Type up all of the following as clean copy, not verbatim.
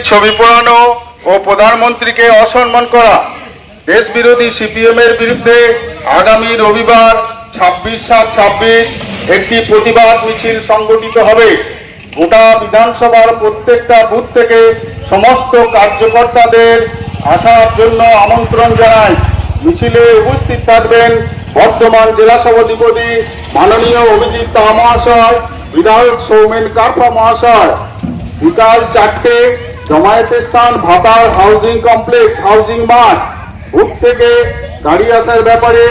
মোদিজির ছবি পোড়ানো ও প্রধানমন্ত্রীকে অসম্মান করা, দেশ বিরোধী সিপিএমের বিরুদ্ধে আগামী রবিবার 26/7/26 একটি প্রতিবাদ মিছিল সংগঠিত হবে। গোটা বিধানসভার প্রত্যেকটা বুথ থেকে সমস্ত কার্যকর্তাদের আসার জন্য আমন্ত্রণ জানাই। মিছিলে উপস্থিত থাকবেন বর্তমান জেলা সভাধিপতি মাননীয় অভিজিৎ তা মহাশয়, বিধায়ক সৌমেন কারপা মহাশয়। বিকাল 4টে জমায়েতের স্থান ভাতার হাউজিং কমপ্লেক্স, হাউজিং মাঠ। বুথ থেকে গাড়ি আসার ব্যাপারে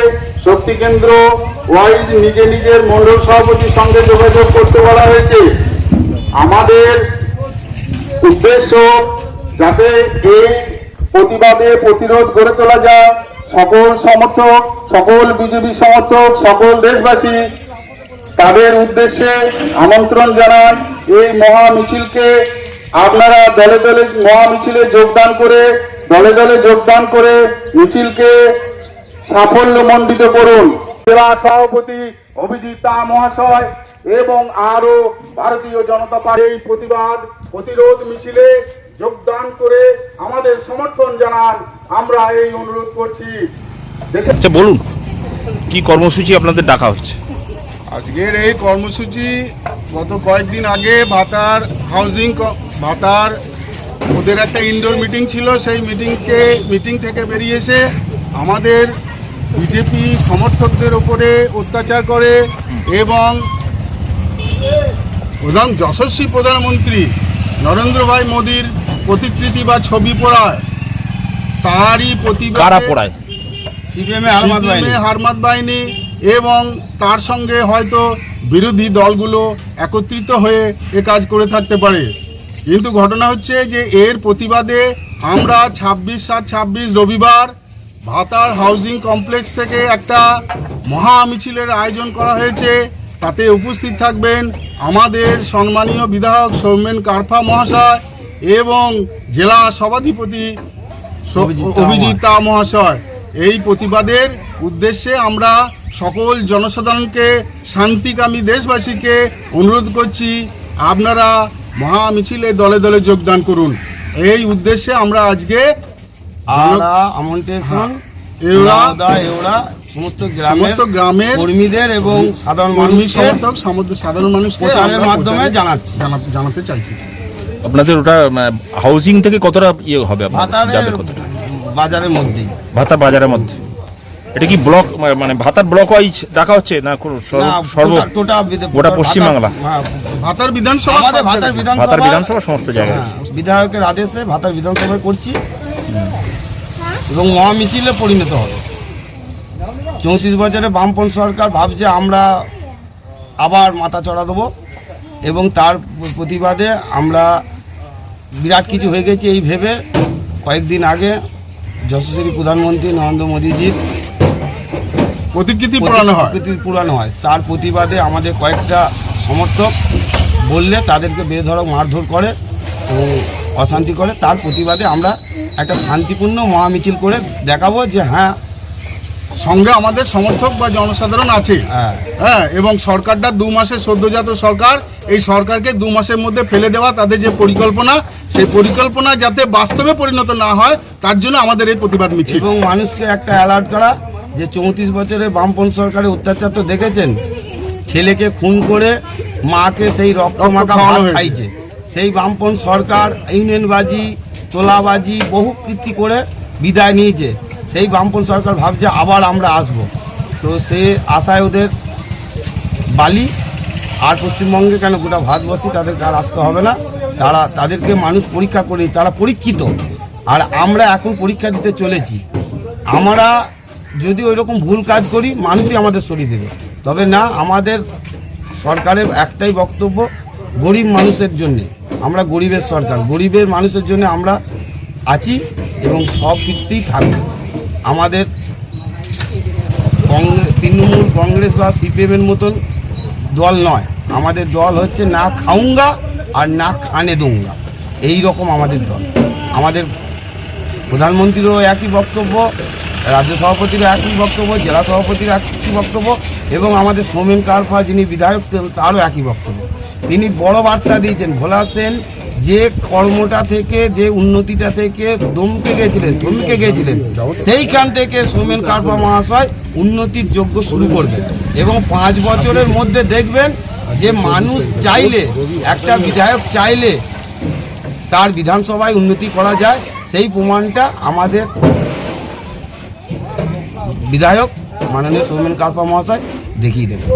শক্তি কেন্দ্র ওয়াইজ নিজের মন্ডল সভাপতির সঙ্গে যোগাযোগ করতে বলা হয়েছে। আমাদের উদ্দেশ্য যাতে এই প্রতিবাদে প্রতিরোধ গড়ে তোলা যায়। সকল সমর্থক, সকল বিজেপি সমর্থক, সকল দেশবাসী তাদের উদ্দেশ্যে আমন্ত্রণ জানান। এই মহা মিছিলকে আপনারা দলে দলে মহা মিছিলে যোগদান করে মিছিলকে সাফল্যমণ্ডিত করুন। জেলা সভাপতি অভিজিৎ তা মহাশয় এবং আরো ভারতীয় জনতা পার্টি এই প্রতিরোধ মিছিলে যোগদান করে আমাদের সমর্থন জানান, আমরা এই অনুরোধ করছি। আচ্ছা বলুন, কি কর্মসূচি আপনাদের ডাকা হচ্ছে? আজকের এই কর্মসূচি গত কয়েকদিন আগে ভাতার ওদের একটা ইনডোর মিটিং ছিল, সেই মিটিং থেকে বেরিয়ে এসে আমাদের বিজেপি সমর্থকদের উপরে অত্যাচার করে এবং যশস্বী প্রধানমন্ত্রী নরেন্দ্র ভাই মোদির প্রতিকৃতি বা ছবি পোড়ায়, তারই পোড়ায় হারমাত বাহিনী এবং তার সঙ্গে হয়তো বিরোধী দলগুলো একত্রিত হয়ে এ কাজ করে থাকতে পারে। কিন্তু ঘটনা হচ্ছে যে এর প্রতিবাদে আমরা 26/7/26 রবিবার ভাতার হাউজিং কমপ্লেক্স থেকে একটা মহা মিছিলের আয়োজন করা হয়েছে। তাতে উপস্থিত থাকবেন আমাদের সম্মানীয় বিধায়ক সৌমেন কারপা মহাশয় এবং জেলা সভাধিপতি অভিজিৎ তা মহাশয়। এই প্রতিবাদের উদ্দেশ্যে আমরা সকল জনসাধারণকে, শান্তিকামী দেশবাসীকে অনুরোধ করছি, আপনারা মহা মিছিলে দলে দলে যোগদান করুন। এই উদ্দেশ্যে আমরা আজকে সমস্ত গ্রামের কর্মীদের এবং সাধারণ মানুষ প্রচারের মাধ্যমে জানাতে চাইছি। আপনাদের ওটা হাউজিং থেকে কতটা ইয়ে হবে? বাজারের মধ্যেই, ভাতার বাজারের মধ্যে। এটা কি ব্লক, মানে ভাতার ব্লক ওয়াইজ ডাকা হচ্ছে না গোটা পশ্চিমবাংলা? ভাতার বিধানসভা, ভাতার বিধানসভা সমস্ত জায়গায় বিধায়কের আদেশে ভাতার বিধানসভায় করছি এবং মহামিছিলে পরিণত হবে। 34 বছরে বামপন্থী সরকার ভাবছে আমরা আবার মাথা চড়া দেবো এবং তার প্রতিবাদে আমরা বিরাট কিছু হয়ে গেছে এই ভেবে কয়েকদিন আগে যশস্বী প্রধানমন্ত্রী নরেন্দ্র মোদীজির প্রতিকৃতি পুরানো হয়। তার প্রতিবাদে আমাদের কয়েকটা সমর্থক বললে তাদেরকে বেধড়ক মারধর করে এবং অশান্তি করে। তার প্রতিবাদে আমরা একটা শান্তিপূর্ণ মহামিছিল করে দেখাবো যে হ্যাঁ, সঙ্গে আমাদের সমর্থক বা জনসাধারণ আছে। হ্যাঁ, এবং সরকারটা 2 মাসের সদ্যজাত সরকার, এই সরকারকে 2 মাসের মধ্যে ফেলে দেওয়া তাদের যে পরিকল্পনা, সেই পরিকল্পনা যাতে বাস্তবে পরিণত না হয় তার জন্য আমাদের এই প্রতিবাদ মিছিল। এবং মানুষকে একটা অ্যালার্ট করা যে 34 বছরে বামপন্থী সরকারের অত্যাচার তো দেখেছেন, ছেলেকে খুন করে মাকে সেই রক্ত মাখা ভাত খাইছে। সেই বামপন্থী সরকার ইউনিয়নবাজি, তোলাবাজি, বহু কীর্তি করে বিদায় নিয়েছে। সেই বামপন্থী সরকার ভাবছে আবার আমরা আসব, তো সে আশায় ওদের বালি। আর পশ্চিমবঙ্গে কেন গোটা ভারতবর্ষে তাদেরকে আর আসতে হবে না। তাদেরকে মানুষ পরীক্ষা করে, তারা পরীক্ষিত। আর আমরা এখন পরীক্ষা দিতে চলেছি। আমরা যদি ওই রকম ভুল কাজ করি মানুষই আমাদের সরিয়ে দেবে। তবে না, আমাদের সরকারের একটাই বক্তব্য, গরিব মানুষের জন্যে। আমরা গরিবের সরকার, গরিবের মানুষের জন্য আমরা আছি এবং সব কিছুতেই থাকব। আমাদের তৃণমূল কংগ্রেস বা সিপিএমের মতন দল নয়। আমাদের দল হচ্ছে না খাউঙ্গা আর না খানে দুঙ্গা, এই রকম আমাদের দল। আমাদের প্রধানমন্ত্রীরও একই বক্তব্য, রাজ্য সভাপতিরও একই বক্তব্য, জেলা সভাপতির একই বক্তব্য এবং আমাদের সৌমেন কারপা যিনি বিধায়ক তারও একই বক্তব্য। তিনি বড় বার্তা দিয়েছেন, ভোলা সেন যে কর্মটা থেকে, যে উন্নতিটা থেকে থমকে গেছিলেন সেইখান থেকে সৌমেন কারপা মহাশয় উন্নতির যোগ্য শুরু করবেন এবং 5 বছরের মধ্যে দেখবেন যে মানুষ চাইলে, একটা বিধায়ক চাইলে তার বিধানসভায় উন্নতি করা যায়, সেই প্রমাণটা আমাদের বিধায়ক মাননীয় সৌমেন কারপা মহাশয় দেখিয়ে দেবেন।